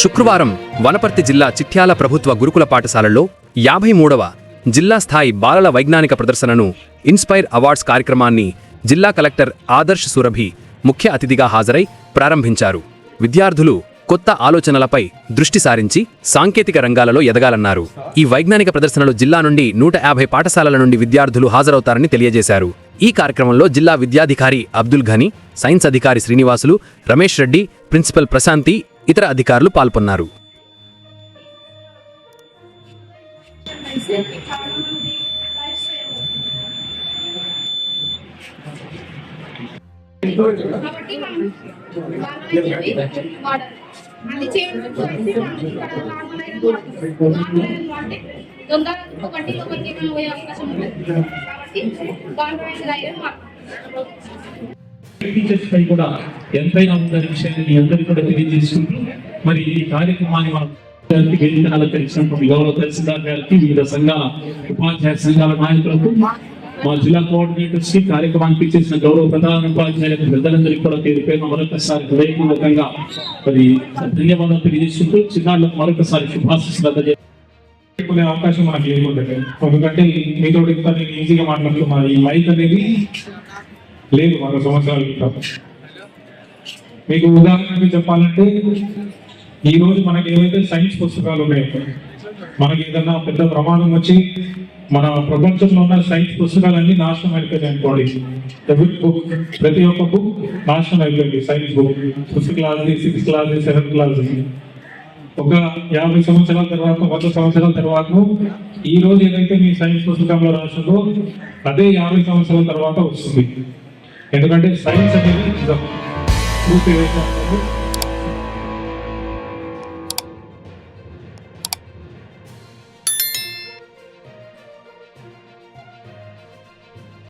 శుక్రవారం వనపర్తి జిల్లా చిట్యాల ప్రభుత్వ గురుకుల పాఠశాలలో 53వ జిల్లా స్థాయి బాలల వైజ్ఞానిక ప్రదర్శనను ఇన్స్పైర్ అవార్డ్స్ కార్యక్రమాన్ని జిల్లా కలెక్టర్ ఆదర్శ్ సురభి ముఖ్య అతిథిగా హాజరై ప్రారంభించారు. విద్యార్థులు కొత్త ఆలోచనలపై దృష్టి సారించి సాంకేతిక రంగాలలో ఎదగాలన్నారు. ఈ వైజ్ఞానిక ప్రదర్శనలో జిల్లా నుండి 150 పాఠశాలల నుండి విద్యార్థులు హాజరవుతారని తెలియజేశారు. ఈ కార్యక్రమంలో జిల్లా విద్యాధికారి అబ్దుల్ ఘనీ, సైన్స్ అధికారి శ్రీనివాసులు, రమేష్ రెడ్డి, ప్రిన్సిపల్ ప్రశాంతి, ఇతర అధికారులు పాల్గొన్నారు. టీచర్స్ పై కూడా ఎంతైనా ఉందనే విషయాన్ని మీ అందరికీ కూడా తెలియజేసుకుంటూ మరి ఈ కార్యక్రమాన్ని తెలిసినటువంటి గౌరవ తహసీల్దార్ గారికి, వివిధ సంఘాల ఉపాధ్యాయ సంఘాల నాయకులకు, మా జిల్లా కోఆర్డినేటర్స్ కి, కార్యక్రమానికి చేసిన గౌరవ ప్రధాన ఉపాధ్యాయులకు, పెద్దలందరికీ కూడా పేరు మరొకసారి హృదయపూర్వకంగా మరి ధన్యవాదాలు తెలియజేసుకుంటూ చిన్నారులకు మరొకసారి శుభాశీస్సులు అందజేసుకునే అవకాశం మనకు లేకుండా, ఎందుకంటే మీతో నేను ఈజీగా మాట్లాడుతున్నా. ఈ మైక్ అనేది లేదు 100 సంవత్సరాల క్రితం. మీకు ఉదాహరణకి చెప్పాలంటే ఈ రోజు మనకి ఏవైతే సైన్స్ పుస్తకాలు ఉన్నాయో, మనకి ఏదన్నా పెద్ద ప్రమాదం వచ్చి మన ప్రపంచంలో ఉన్న సైన్స్ పుస్తకాలన్నీ నాశనం అయిపోయాయి అనుకోండి. బుక్, ప్రతి ఒక్క బుక్ నాశనం అయిపోయింది. Science book 5th class, 6th class, 7th class. ఒక 50 సంవత్సరాల తర్వాత, 100 సంవత్సరాల తర్వాత ఈ రోజు ఏదైతే మీ సైన్స్ పుస్తకంలో రాసిందో అదే 50 సంవత్సరాల తర్వాత వస్తుంది. ఎందుకంటే సైన్స్ అనేది నిజం.